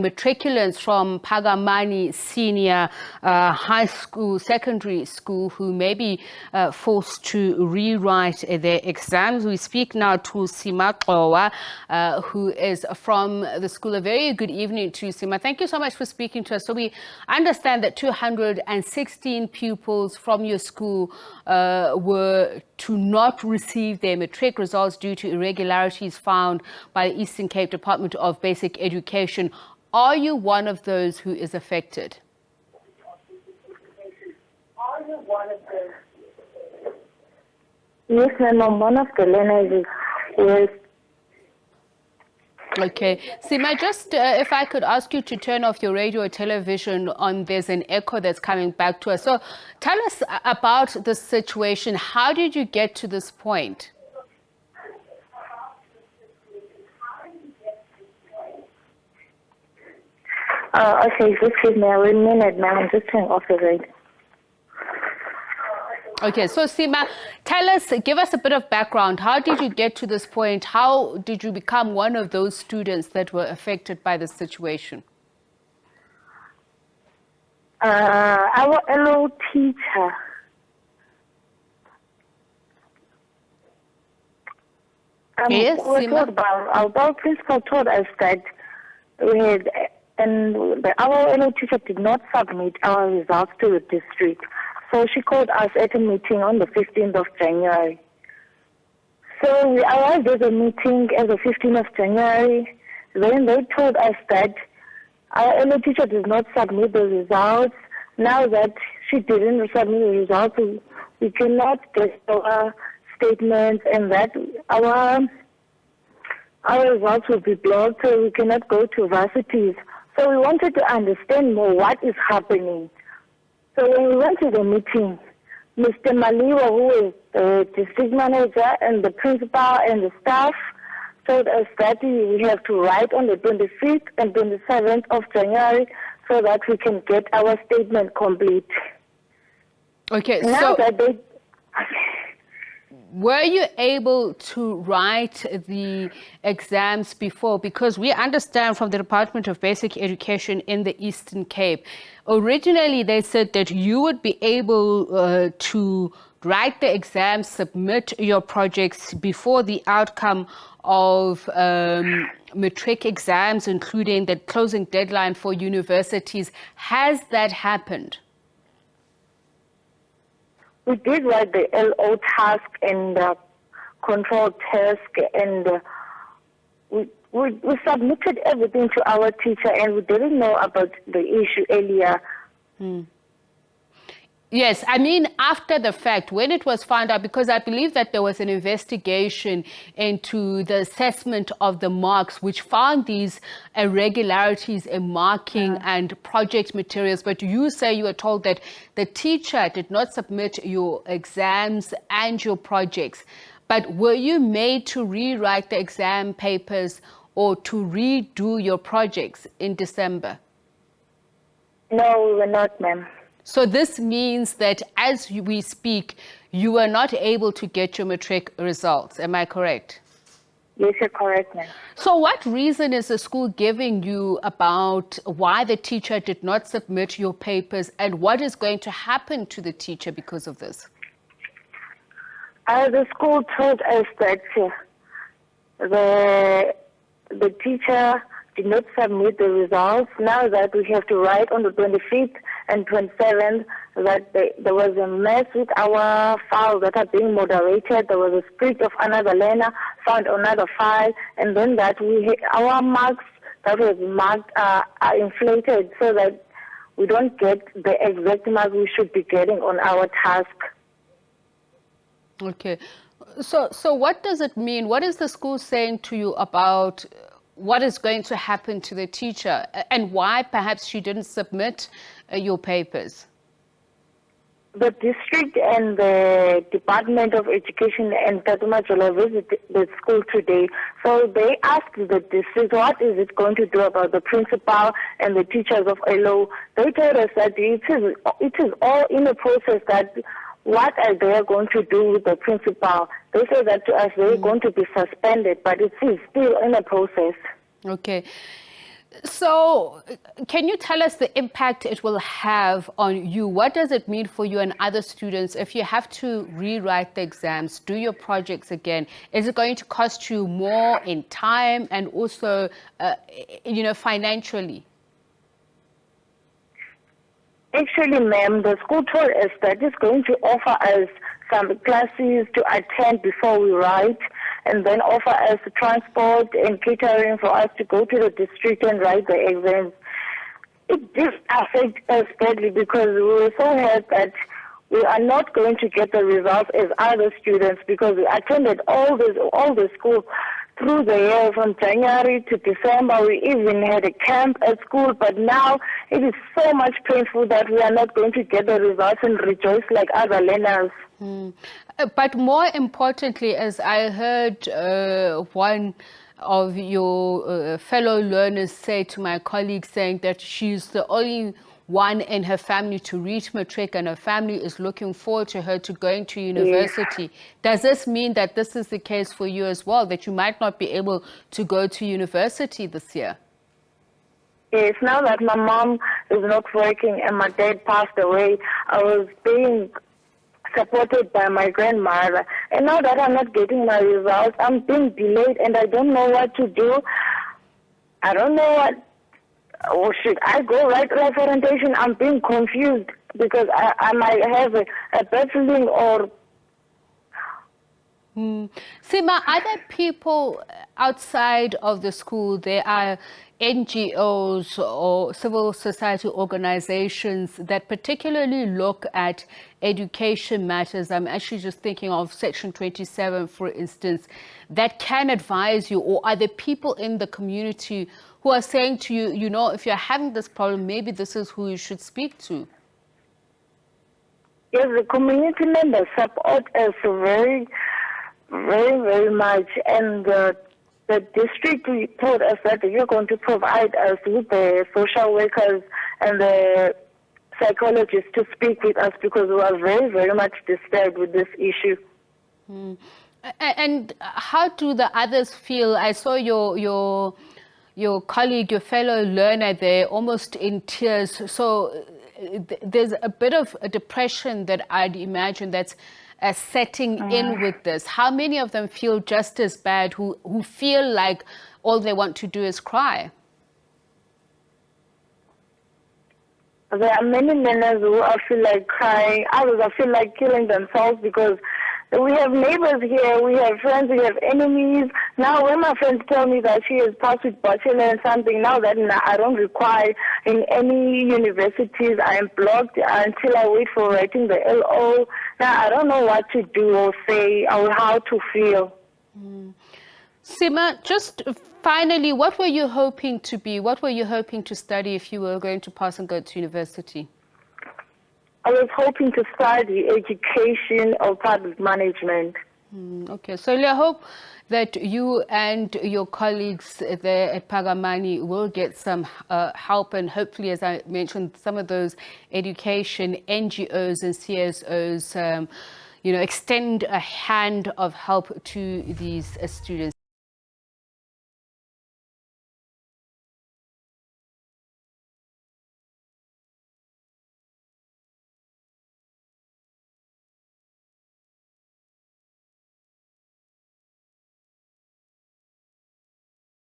Matriculants from Pakamani Senior Secondary School who may be forced to rewrite their exams. We speak now to Sima Qowa, who is from the school. A very good evening to you, Sima. Thank you so much for speaking to us. So we understand that 216 pupils from your school were to not receive their matric results due to irregularities found by the Eastern Cape Department of Basic Education. Are you one of those who is affected? Yes, ma'am, I'm one of the learners. Yes. Okay. Sima, just if I could ask you to turn off your radio or television on, there's an echo that's coming back to us. So tell us about the situation. How did you get to this point? Okay, just give me a minute, ma'am. I'm just turning off the radio. Okay, so Sima, give us a bit of background. How did you get to this point? How did you become one of those students that were affected by the situation? Our LO teacher, yes, Sima? Our principal told us that we had, our LO teacher did not submit our results to the district. So she called us at a meeting on the 15th of January. So we arrived at the meeting on the 15th of January. Then they told us that our LO teacher did not submit the results. Now that she didn't submit the results, we cannot get our statements, and that our results will be blocked, so we cannot go to varsities. So we wanted to understand more what is happening. So when we went to the meeting, Mr. Maliwa, who is the district manager, and the principal and the staff told us that we have to write on the 25th and 27th of January so that we can get our statement complete. Okay, now so that they... Were you able to write the exams before? Because we understand from the Department of Basic Education in the Eastern Cape, originally they said that you would be able to write the exams, submit your projects before the outcome of matric exams, including the closing deadline for universities. Has that happened? We did write the LO task and the control task, and we submitted everything to our teacher, and we didn't know about the issue earlier. Yes, I mean after the fact, when it was found out, because I believe that there was an investigation into the assessment of the marks, which found these irregularities in marking and project materials. But you say you were told that the teacher did not submit your exams and your projects. But were you made to rewrite the exam papers or to redo your projects in December? No, we were not, ma'am. So this means that as we speak, you are not able to get your matric results. Am I correct? Yes, you're correct, ma'am. So what reason is the school giving you about why the teacher did not submit your papers, and what is going to happen to the teacher because of this? The school told us that the teacher did not submit the results. Now that we have to write on the 25th and 27th, that there was a mess with our files that are being moderated. There was a split of another learner found another file, and then that our marks that was marked are inflated so that we don't get the exact marks we should be getting on our task. Okay. So what does it mean? What is the school saying to you about what is going to happen to the teacher, and why perhaps she didn't submit your papers? The district and the Department of Education and Tatumajolo visited the school today. So they asked the district, what is it going to do about the principal and the teachers of LO? They told us that it is all in a process, that what are they going to do with the principal? They said that to us they're going to be suspended, but it is still in a process. Okay. So, can you tell us the impact it will have on you? What does it mean for you and other students if you have to rewrite the exams, do your projects again? Is it going to cost you more in time and also, financially? Actually, ma'am, the school told us that it's going to offer us some classes to attend before we write, and then offer us transport and catering for us to go to the district and write the exams. It did affect us badly because we were so hurt that we are not going to get the results as other students because we attended all the school through the year from January to December. We even had a camp at school, but now it is so much painful that we are not going to get the results and rejoice like other learners. But more importantly, as I heard one of your fellow learners say to my colleague, saying that she's the only one in her family to reach matric and her family is looking forward to her to going to university. Yes. Does this mean that this is the case for you as well, that you might not be able to go to university this year? Yes, now that my mom is not working and my dad passed away, I was being supported by my grandmother. And now that I'm not getting my results, I'm being delayed and I don't know what to do. I don't know what, or should I go right orientation? I'm being confused because I might have a bad feeling or... Sima, are there people outside of the school, there are NGOs or civil society organizations that particularly look at education matters? I'm actually just thinking of Section 27, for instance, that can advise you, or are there people in the community who are saying to you, you know, if you're having this problem, maybe this is who you should speak to? Yes, the community members support us very, very much, and the district told us that you're going to provide us with the social workers and the psychologists to speak with us because we are very much disturbed with this issue. And how do the others feel? I saw your colleague, your fellow learner there, almost in tears. So there's a bit of a depression that I'd imagine that's setting in with this. How many of them feel just as bad, who feel like all they want to do is cry? There are many learners who feel like crying. Others feel like killing themselves because we have neighbors here, we have friends, we have enemies. Now when my friends tell me that she has passed with bachelor and something, now that I don't require in any universities, I am blocked until I wait for writing the LO. Now I don't know what to do or say or how to feel. Sima, just finally, what were you hoping to be? What were you hoping to study if you were going to pass and go to university? I was hoping to study education or public management. Okay, so I hope that you and your colleagues there at Pakamani will get some help, and hopefully, as I mentioned, some of those education NGOs and CSOs, extend a hand of help to these students.